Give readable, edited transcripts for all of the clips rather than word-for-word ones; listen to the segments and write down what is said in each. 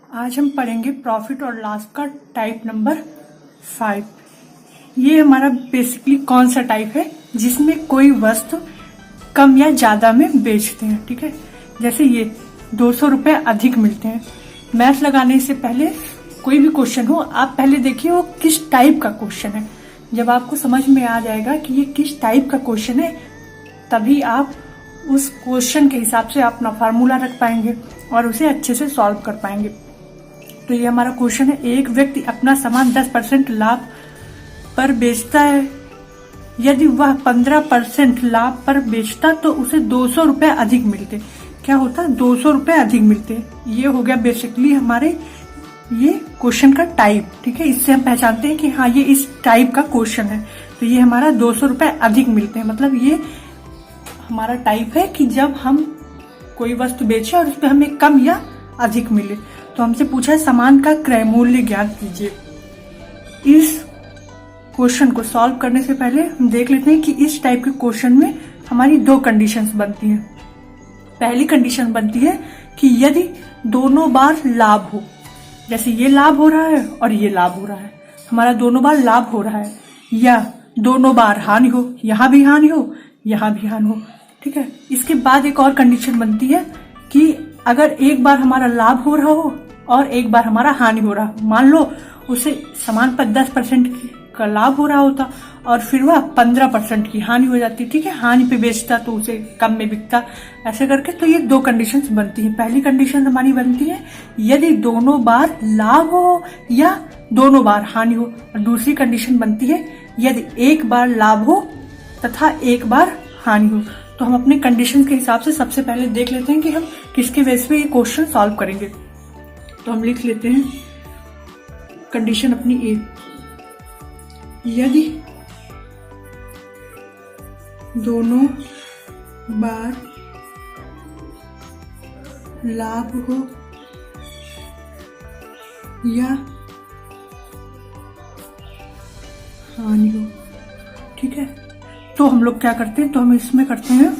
आज हम पढ़ेंगे प्रॉफिट और लॉस का टाइप नंबर 5। ये हमारा बेसिकली कौन सा टाइप है जिसमें कोई वस्तु कम या ज्यादा में बेचते हैं। ठीक है, जैसे ये 200 रुपये अधिक मिलते हैं। मैथ लगाने से पहले कोई भी क्वेश्चन हो आप पहले देखिए वो किस टाइप का क्वेश्चन है। जब आपको समझ में आ जाएगा कि ये किस टाइप का क्वेश्चन है तभी आप उस क्वेश्चन के हिसाब से अपना फार्मूला रख पाएंगे और उसे अच्छे से सॉल्व कर पाएंगे। तो ये हमारा क्वेश्चन है, एक व्यक्ति अपना सामान 10% लाभ पर बेचता है। यदि वह 15% लाभ पर बेचता तो उसे 200 रुपये अधिक मिलते। क्या होता है? 200 रुपये अधिक मिलते। ये हो गया बेसिकली हमारे ये क्वेश्चन का टाइप। ठीक है, इससे हम पहचानते हैं कि हाँ ये इस टाइप का क्वेश्चन है। तो ये हमारा 200 रुपये अधिक मिलते हैं, मतलब ये हमारा टाइप है कि जब हम कोई वस्तु बेचे और उस पर हमें कम या अधिक मिले। तो हमसे पूछा है सामान का क्रय मूल्य ज्ञात कीजिए। इस क्वेश्चन को सॉल्व करने से पहले हम देख लेते हैं कि इस टाइप के क्वेश्चन में हमारी दो कंडीशंस बनती हैं। पहली कंडीशन बनती है कि यदि दोनों बार लाभ हो, जैसे ये लाभ हो रहा है और ये लाभ हो रहा है, हमारा दोनों बार लाभ हो रहा है, या दोनों बार हानि हो, यहाँ भी हानि हो यहाँ भी हानि हो। ठीक है, इसके बाद एक और कंडीशन बनती है कि अगर एक बार हमारा लाभ हो रहा हो और एक बार हमारा हानि हो रहा हो। मान लो उसे सामान पर 10% का लाभ हो रहा होता और फिर वह 15% की हानि हो जाती। ठीक है, हानि पे बेचता तो उसे कम में बिकता, ऐसे करके। तो ये दो कंडीशंस बनती हैं। पहली कंडीशन हमारी बनती है यदि दोनों बार लाभ हो या दोनों बार हानि हो, और दूसरी कंडीशन बनती है यदि एक बार लाभ हो तथा एक बार हानि हो। तो हम अपने कंडीशन के हिसाब से सबसे पहले देख लेते हैं कि हम किसके बेस पे ये क्वेश्चन सॉल्व करेंगे। तो हम लिख लेते हैं कंडीशन अपनी ए, यदि दोनों बार लाभ हो या हानि हो। ठीक है, तो हम लोग क्या करते हैं, तो हम इसमें करते हैं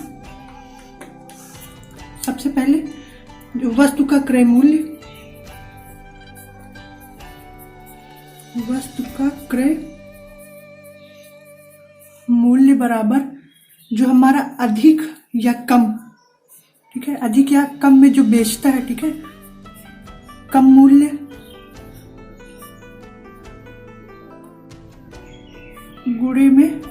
सबसे पहले जो वस्तु का क्रय मूल्य, वस्तु का क्रय मूल्य बराबर जो हमारा अधिक या कम, ठीक है, अधिक या कम में जो बेचता है, ठीक है, कम मूल्य गुणे में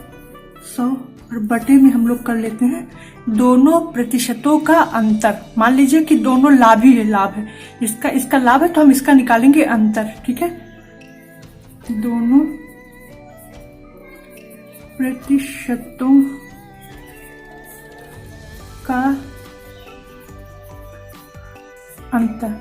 100 और बटे में हम लोग कर लेते हैं दोनों प्रतिशतों का अंतर। मान लीजिए कि दोनों लाभ ही है, लाभ है, इसका लाभ है तो हम इसका निकालेंगे अंतर। ठीक है, दोनों प्रतिशतों का अंतर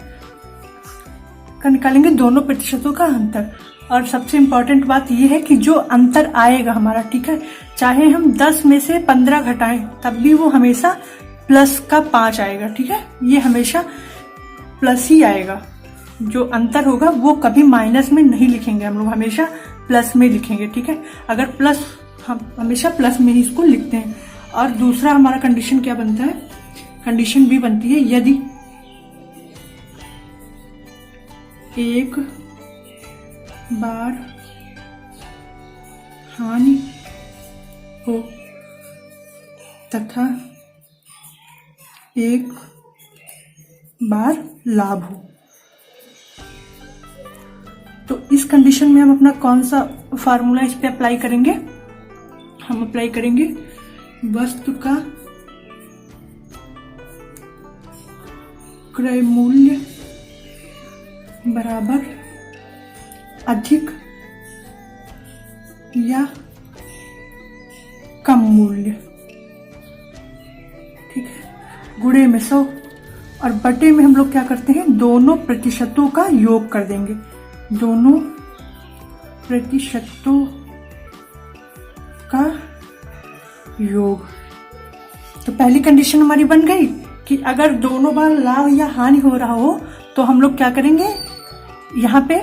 का निकालेंगे दोनों प्रतिशतों का अंतर। और सबसे इम्पोर्टेंट बात यह है कि जो अंतर आएगा हमारा, ठीक है, चाहे हम 10 में से 15 घटाएं तब भी वो हमेशा प्लस का 5 आएगा। ठीक है, ये हमेशा प्लस ही आएगा। जो अंतर होगा वो कभी माइनस में नहीं लिखेंगे, हम लोग हमेशा प्लस में लिखेंगे। ठीक है, अगर प्लस, हम हमेशा प्लस में ही इसको लिखते हैं। और दूसरा हमारा कंडीशन क्या बनता है, कंडीशन भी बनती है यदि एक बार हानि हो तथा एक बार लाभ हो। तो इस कंडीशन में हम अपना कौन सा फार्मूला इस पे अप्लाई करेंगे, हम अप्लाई करेंगे वस्तु का क्रय मूल्य बराबर अधिक या कम मूल्य, ठीक है, गुणे में 100 और बटे में हम लोग क्या करते हैं दोनों प्रतिशतों का योग कर देंगे, दोनों प्रतिशतों का योग। तो पहली कंडीशन हमारी बन गई कि अगर दोनों बार लाभ या हानि हो रहा हो तो हम लोग क्या करेंगे, यहाँ पे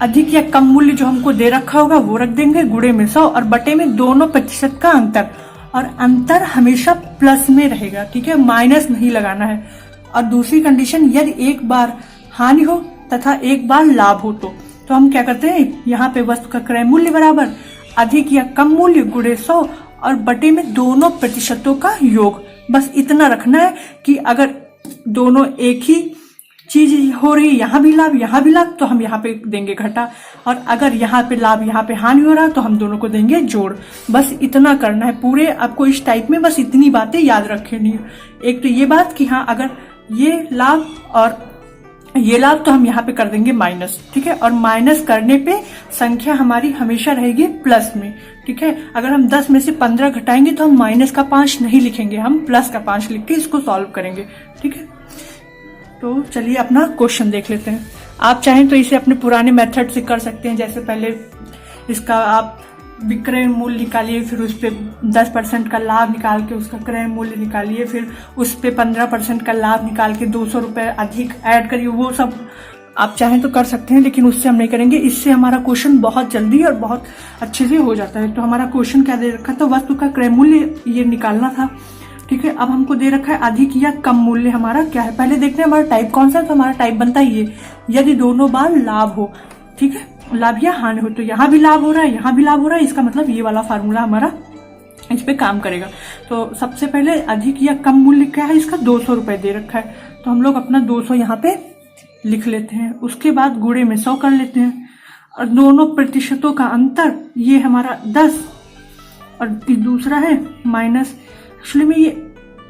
अधिक या कम मूल्य जो हमको दे रखा होगा वो रख देंगे, गुणे में 100 और बटे में दोनों प्रतिशत का अंतर। और अंतर हमेशा प्लस में रहेगा, ठीक है, माइनस नहीं लगाना है। और दूसरी कंडीशन, यदि एक बार हानि हो तथा एक बार लाभ हो तो हम क्या करते हैं, यहाँ पे वस्तु का क्रय मूल्य बराबर अधिक या कम मूल्य गुणे 100 और बटे में दोनों प्रतिशतों का योग। बस इतना रखना है कि अगर दोनों एक ही चीज हो रही है, यहाँ भी लाभ तो हम यहाँ पे देंगे घटा, और अगर यहाँ पे लाभ यहाँ पे हानि हो रहा है तो हम दोनों को देंगे जोड़। बस इतना करना है पूरे आपको इस टाइप में, बस इतनी बातें याद रखनी है। एक तो ये बात कि हाँ अगर ये लाभ और ये लाभ तो हम यहाँ पे कर देंगे माइनस, ठीक है, और माइनस करने पे संख्या हमारी हमेशा रहेगी प्लस में, ठीक है। अगर हम 10 में से 15 घटाएंगे तो हम माइनस का 5 नहीं लिखेंगे, हम प्लस का 5 लिख के इसको सॉल्व करेंगे, ठीक है। तो चलिए अपना क्वेश्चन देख लेते हैं। आप चाहें तो इसे अपने पुराने मेथड से कर सकते हैं, जैसे पहले इसका आप विक्रय मूल्य निकालिए, फिर उस पर 10% का लाभ निकाल के उसका क्रय मूल्य निकालिए, फिर उस पर 15% का लाभ निकाल के 200 रुपये अधिक ऐड करिए। वो सब आप चाहें तो कर सकते हैं, लेकिन उससे हम नहीं करेंगे। इससे हमारा क्वेश्चन बहुत जल्दी और बहुत अच्छे से हो जाता है। तो हमारा क्वेश्चन क्या दे रखा था, तो वस्तु का क्रय मूल्य ये निकालना था, ठीक है। अब हमको दे रखा है अधिक या कम मूल्य हमारा क्या है। पहले देखते हैं हमारा टाइप कौन सा है। तो हमारा टाइप बनता है ये, यदि दोनों बार लाभ हो, ठीक है, लाभ या हानि हो। तो यहाँ भी लाभ हो रहा है, यहाँ भी लाभ हो रहा है, इसका मतलब ये वाला फार्मूला हमारा इस पे काम करेगा। तो सबसे पहले अधिक या कम मूल्य क्या है इसका, 200 रुपये दे रखा है, तो हम लोग अपना 200 यहाँ पे लिख लेते हैं। उसके बाद गुणे में 100 कर लेते हैं, और दोनों प्रतिशतों का अंतर ये हमारा 10 और दूसरा है माइनस। एक्चुअली में ये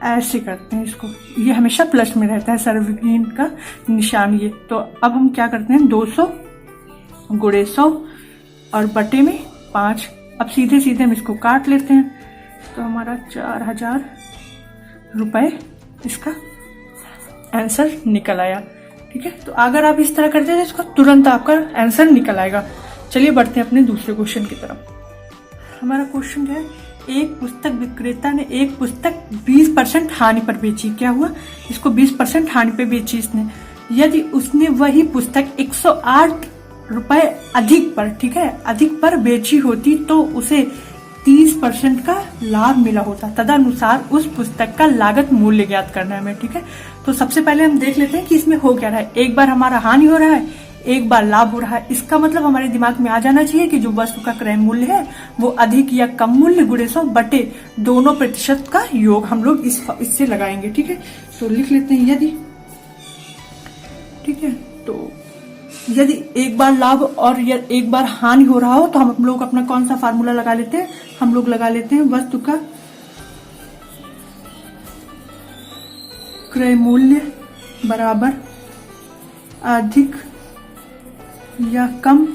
ऐसे करते हैं इसको, ये हमेशा प्लस में रहता है सर्वविहीन का निशान ये। तो अब हम क्या करते हैं, 200 गुणे 100 और बटे में 5। अब सीधे सीधे हम इसको काट लेते हैं, तो हमारा 4000 रुपये इसका आंसर निकल आया, ठीक है। तो अगर आप इस तरह करते हैं तो इसको तुरंत आपका आंसर निकल आएगा। चलिए बढ़ते हैं अपने दूसरे क्वेश्चन की तरफ। हमारा क्वेश्चन क्या है, एक पुस्तक विक्रेता ने एक पुस्तक 20% हानि पर बेची। क्या हुआ, इसको 20% हानि पे बेची इसने। यदि उसने वही पुस्तक 108 रुपए अधिक पर, ठीक है, अधिक पर बेची होती तो उसे 30% का लाभ मिला होता। तदनुसार उस पुस्तक का लागत मूल्य ज्ञात करना है हमें, ठीक है। तो सबसे पहले हम देख लेते हैं कि इसमें हो क्या रहा है। एक बार हमारा हानि हो रहा है, एक बार लाभ हो रहा है। इसका मतलब हमारे दिमाग में आ जाना चाहिए कि जो वस्तु का क्रय मूल्य है वो अधिक या कम मूल्य गुणे 100 बटे दोनों प्रतिशत का योग हम लोग इससे लगाएंगे, ठीक है। तो लिख लेते हैं यदि, ठीक है, तो यदि एक बार लाभ और एक बार हानि हो रहा हो तो हम लोग अपना कौन सा फार्मूला लगा लेते हैं, हम लोग लगा लेते हैं वस्तु का क्रय मूल्य बराबर अधिक या कम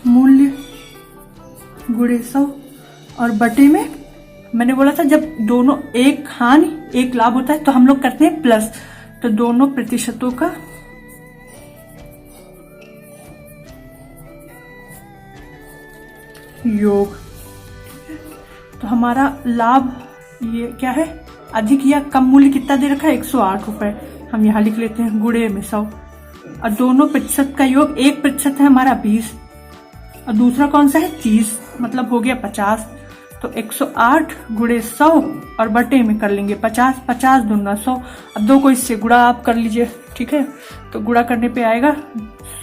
मूल्य गुणे 100 और बटे में, मैंने बोला था जब दोनों एक हानि एक लाभ होता है तो हम लोग करते हैं प्लस, तो दोनों प्रतिशतों का योग। तो हमारा लाभ ये क्या है, अधिक या कम मूल्य कितना दे रखा है, 108 रुपए, हम यहाँ लिख लेते हैं गुणे में 100, और दोनों प्रतिशत का योग, 1% है हमारा 20 और दूसरा कौन सा है 30, मतलब हो गया 50। तो 108 गुणे 100 और बटे में कर लेंगे 50, 50 दूना 100। अब दो को इससे गुणा आप कर लीजिए, ठीक है। तो गुणा करने पे आएगा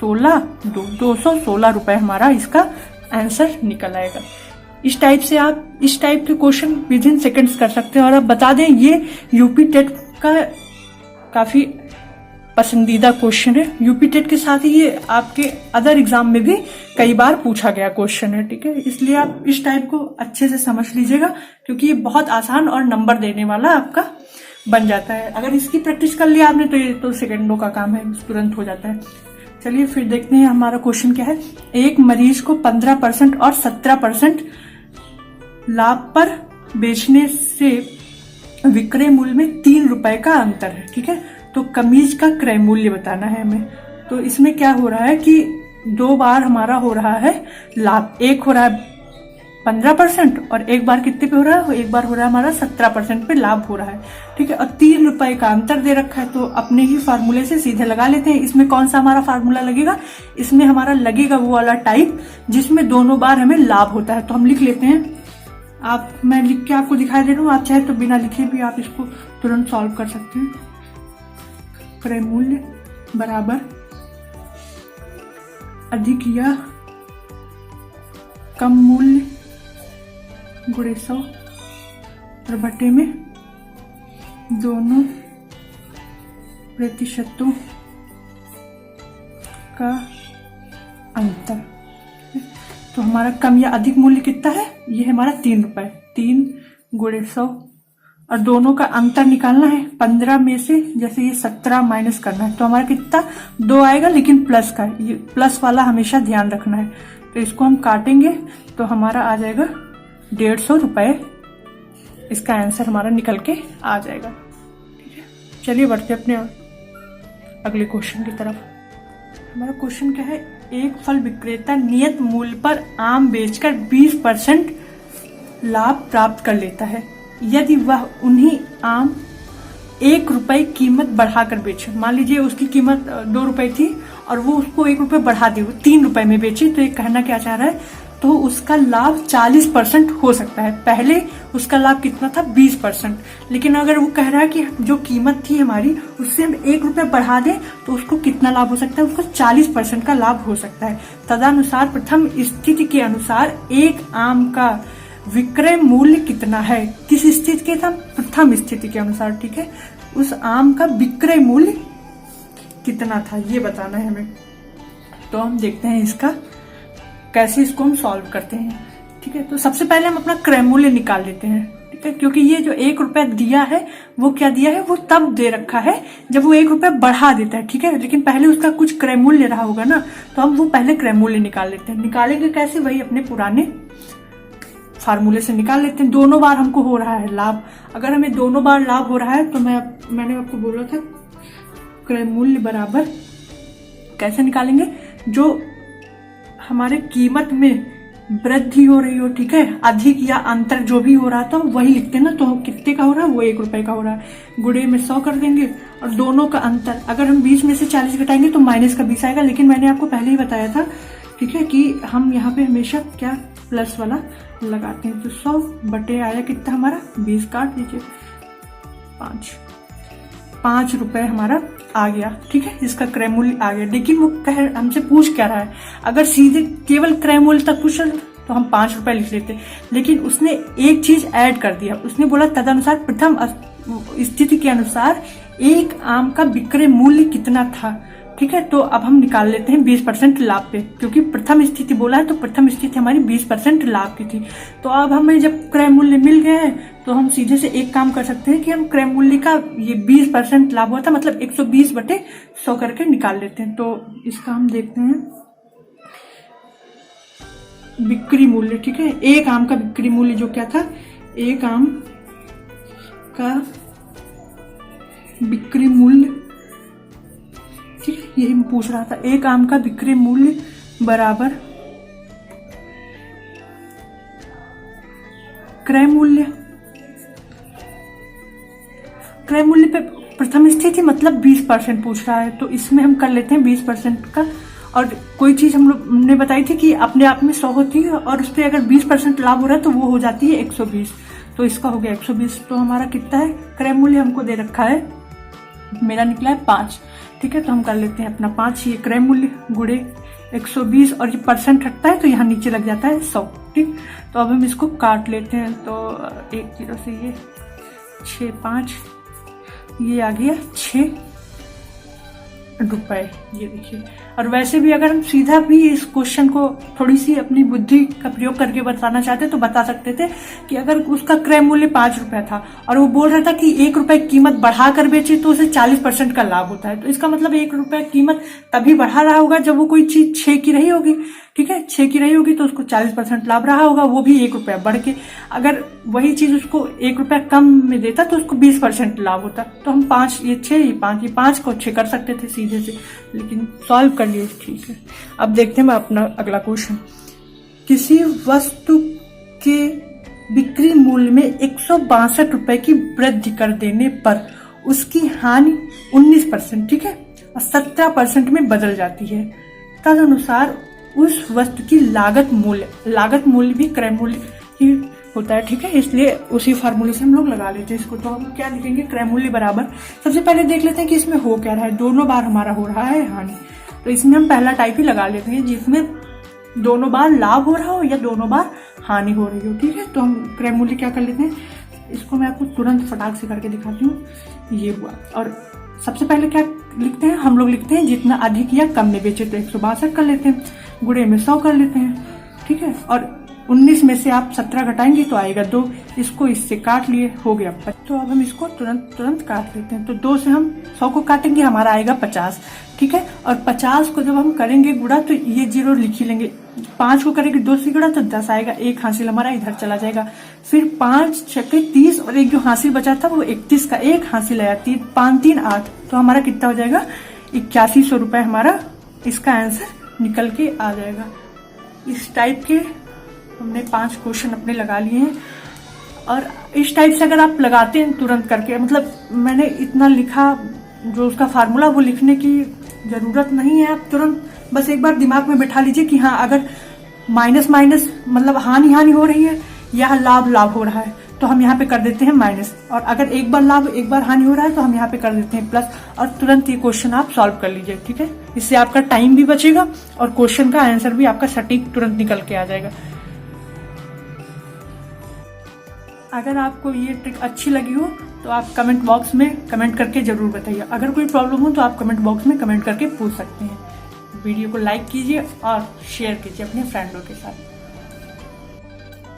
216 रुपए हमारा इसका आंसर निकल आएगा। इस टाइप से आप इस टाइप के क्वेश्चन विद इन सेकेंड्स कर सकते हैं। और अब बता दें ये यूपी टेट का काफी पसंदीदा क्वेश्चन है। यूपी टेट के साथ ही ये आपके अदर एग्जाम में भी कई बार पूछा गया क्वेश्चन है, ठीक है। इसलिए आप इस टाइप को अच्छे से समझ लीजिएगा, क्योंकि ये बहुत आसान और नंबर देने वाला आपका बन जाता है। अगर इसकी प्रैक्टिस कर लिया आपने तो ये तो सेकेंडों का काम है, तुरंत हो जाता है। चलिए फिर देखते हैं हमारा क्वेश्चन क्या है। एक मरीज को 15% और 17% लाभ पर बेचने से विक्रय मूल्य में 3 रुपए का अंतर है, ठीक है। तो कमीज का क्रय मूल्य बताना है हमें। तो इसमें क्या हो रहा है कि 2 बार हमारा हो रहा है लाभ, एक हो रहा है 15% और एक बार कितने पे हो रहा है, एक बार हो रहा है हमारा 17% पे लाभ हो रहा है, ठीक है। और 3 रुपए का अंतर दे रखा है, तो अपने ही फार्मूले से सीधे लगा लेते हैं। इसमें कौन सा हमारा फार्मूला लगेगा, इसमें हमारा लगेगा वो वाला टाइप जिसमें दोनों बार हमें लाभ होता है। तो हम लिख लेते हैं, मैं लिख के आपको दिखाई दे रहा हूँ, आप चाहे तो बिना लिखे भी आप इसको तुरंत सॉल्व कर सकते हैं। क्रय मूल्य बराबर अधिक या कम मूल्य गुणे 100 और बटे में दोनों प्रतिशतों का अंतर। तो हमारा कम या अधिक मूल्य कितना है, ये है हमारा 3 रुपए। 3 गुणे 100 और दोनों का अंतर निकालना है। 15 में से जैसे ये 17 माइनस करना है, तो हमारा कितना 2 आएगा, लेकिन प्लस का, ये प्लस वाला हमेशा ध्यान रखना है। तो इसको हम काटेंगे तो हमारा आ जाएगा 150 रुपए। इसका आंसर हमारा निकल के आ जाएगा। ठीक है, चलिए बढ़ते अपने अगले क्वेश्चन की तरफ। हमारा क्वेश्चन क्या है, एक फल विक्रेता नियत मूल्य पर आम बेचकर 20% लाभ प्राप्त कर लेता है यदि वह उन्हीं आम 1 रुपए कीमत बढ़ाकर बेचे। मान लीजिए उसकी कीमत 2 रुपए थी और वो उसको 1 रुपए बढ़ा दी, 3 रुपए में बेची। तो ये कहना क्या चाह रहा है, तो उसका लाभ 40% हो सकता है। पहले उसका लाभ कितना था, 20%। लेकिन अगर वो कह रहा है कि जो कीमत थी हमारी उससे हम 1 रुपए बढ़ा दें तो उसको कितना लाभ हो सकता है, उसको 40% का लाभ हो सकता है। तदनुसार प्रथम स्थिति के अनुसार एक आम का विक्रय मूल्य कितना है। किस स्थिति के था, प्रथम स्थिति के अनुसार। ठीक है, उस आम का विक्रय मूल्य कितना था ये बताना है हमें। तो हम देखते हैं इसका कैसे इसको हम सॉल्व करते हैं। ठीक है, तो सबसे पहले हम अपना क्रय मूल्य निकाल लेते हैं। ठीक है, क्योंकि ये जो 1 रुपया दिया है वो क्या दिया है, वो तब दे रखा है जब वो 1 रुपया बढ़ा देता है। ठीक है, लेकिन पहले उसका कुछ क्रय मूल्य रहा होगा ना, तो हम वो पहले क्रय मूल्य निकाल लेते हैं। निकालेंगे कैसे, वही अपने पुराने फार्मूले से निकाल लेते हैं। दोनों बार हमको हो रहा है लाभ। अगर हमें दोनों बार लाभ हो रहा है तो मैंने आपको बोला था क्रय मूल्य बराबर कैसे निकालेंगे, जो हमारे कीमत में वृद्धि हो रही हो। ठीक है, अधिक या अंतर जो भी हो रहा था वही लिखते हैं ना। तो कितने का हो रहा है, वो 1 रुपए का हो रहा है। गुणे में 100 कर देंगे और दोनों का अंतर, अगर हम 20 में से 40 घटाएंगे तो माइनस का 20 आएगा। लेकिन मैंने आपको पहले ही बताया था, ठीक है, कि हम यहाँ पे हमेशा क्या प्लस वाला लगाते हैं। तो 100 बटे आया कितना हमारा 20, काट दीजिए 5 रुपए हमारा आ गया। ठीक है, इसका क्रय मूल्य आ गया। लेकिन वो हमसे पूछ क्या रहा है, अगर सीधे केवल क्रय मूल्य तक पूछ तो हम 5 रुपए लिख लेते। लेकिन उसने एक चीज ऐड कर दिया, उसने बोला तदनुसार प्रथम स्थिति के अनुसार एक आम का विक्रय मूल्य कितना था। ठीक है, तो अब हम निकाल लेते हैं 20% लाभ पे, क्योंकि प्रथम स्थिति बोला है तो प्रथम स्थिति हमारी 20% लाभ की थी। तो अब हमें जब क्रय मूल्य मिल गया है तो हम सीधे से एक काम कर सकते हैं कि हम क्रय मूल्य का ये 20% लाभ हुआ था, मतलब 120 बटे 100 करके निकाल लेते हैं। तो इसका हम देखते हैं बिक्री मूल्य। ठीक है, एक आम का बिक्री मूल्य जो क्या था, एक आम का बिक्री मूल्य, यही मैं पूछ रहा था, एक आम का बिक्री मूल्य बराबर क्रय मूल्य। क्रय मूल्य पे प्रथम स्थिति मतलब 20% पूछ रहा है, तो इसमें हम कर लेते हैं 20% का। और कोई चीज हम लोग ने बताई थी कि अपने आप में 100 होती है और उस पर अगर 20% लाभ हो रहा है तो वो हो जाती है 120। तो इसका हो गया 120। तो हमारा कितना है, क्रय मूल्य हमको दे रखा है, मेरा निकला है 5। ठीक है, तो हम कर लेते हैं अपना 5, ये क्रय मूल्य गुणे 120 और ये परसेंट हटता है तो यहाँ नीचे लग जाता है 100। ठीक, तो अब हम इसको काट लेते हैं। तो 1 0 से ये 6 5, ये आ गया 6 रुपए, ये देखिए। और वैसे भी अगर हम सीधा भी इस क्वेश्चन को थोड़ी सी अपनी बुद्धि का प्रयोग करके बताना चाहते तो बता सकते थे कि अगर उसका क्रय मूल्य 5 रुपया था और वो बोल रहा था कि 1 रुपए कीमत बढ़ाकर बेचे तो उसे 40% का लाभ होता है। तो इसका मतलब 1 रुपया कीमत तभी बढ़ा रहा होगा जब वो कोई चीज 6 की रही होगी। ठीक है, 6 की रही होगी तो उसको 40% लाभ रहा होगा, वो भी 1 रुपया बढ़ के। अगर वही चीज उसको 1 रुपया कम में देता तो उसको 20% लाभ होता। तो हम 5 ये 6 ये 5 को 6 कर सकते थे सीधे से, लेकिन सॉल्व कर लिए। ठीक है, अब देखते हैं अपना अगला क्वेश्चन। किसी वस्तु के बिक्री मूल्य में 162 रुपए की वृद्धि कर देने पर उसकी हानि 19%, ठीक है, और 17% में बदल जाती है। तदनुसार उस वस्तु की लागत मूल्य भी क्रय मूल्य ही होता है। ठीक है, इसलिए उसी फार्मूले से हम लोग लगा लेते हैं इसको। तो हम क्या लिखेंगे, क्रय मूल्य बराबर, सबसे पहले देख लेते हैं कि इसमें हो क्या रहा है। दोनों बार हमारा हो रहा है हानि, तो इसमें हम पहला टाइप ही लगा लेते हैं जिसमें दोनों बार लाभ हो रहा हो या दोनों बार हानि हो रही हो। ठीक है, तो हम क्रय मूल्य क्या कर लेते हैं, इसको मैं आपको तुरंत फटाक से करके दिखाती हूँ। ये हुआ, और सबसे पहले क्या लिखते हैं हम लोग, लिखते हैं जितना अधिक या कम में बेचे, तो 162 कर लेते हैं, गुणे में 100 कर लेते हैं। ठीक है, और 19 में से आप 17 घटाएंगे तो आएगा 2, इसको इससे काट लिए, हो गया। तो अब हम इसको तुरंत काट लेते हैं। तो 2 से हम 100 को काटेंगे, हमारा आएगा 50। ठीक है, और 50 को जब हम करेंगे गुणा तो ये 0 लिख ही लेंगे। 5 को करेंगे 2 से गुणा तो 10 आएगा, एक हासिल हमारा इधर चला जाएगा। फिर 5 छक्के 30 और एक जो हासिल बचा था वो 31 का एक हासिल आया, 5 3 8, तो हमारा कितना हो जाएगा 8100 रुपए हमारा इसका आंसर निकल के आ जाएगा। इस टाइप के हमने 5 क्वेश्चन अपने लगा लिए हैं। और इस टाइप से अगर आप लगाते हैं तुरंत करके, मतलब मैंने इतना लिखा, जो उसका फार्मूला वो लिखने की जरूरत नहीं है। आप तुरंत बस एक बार दिमाग में बैठा लीजिए कि हाँ, अगर माइनस माइनस मतलब हानि हो रही है या लाभ हो रहा है तो हम यहाँ पे कर देते हैं माइनस, और अगर एक बार लाभ एक बार हानि हो रहा है तो हम यहाँ पे कर देते हैं प्लस, और तुरंत ये क्वेश्चन आप सॉल्व कर लीजिए। ठीक है, इससे आपका टाइम भी बचेगा और क्वेश्चन का आंसर भी आपका सटीक तुरंत निकल के आ जाएगा। अगर आपको ये ट्रिक अच्छी लगी हो तो आप कमेंट बॉक्स में कमेंट करके जरूर बताइए। अगर कोई प्रॉब्लम हो तो आप कमेंट बॉक्स में कमेंट करके पूछ सकते हैं। वीडियो को लाइक कीजिए और शेयर कीजिए अपने फ्रेंडों के साथ।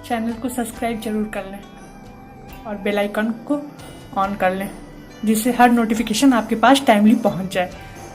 चैनल को सब्सक्राइब जरूर कर लें और बेल आइकन को ऑन कर लें, जिससे हर नोटिफिकेशन आपके पास टाइमली पहुंच जाए।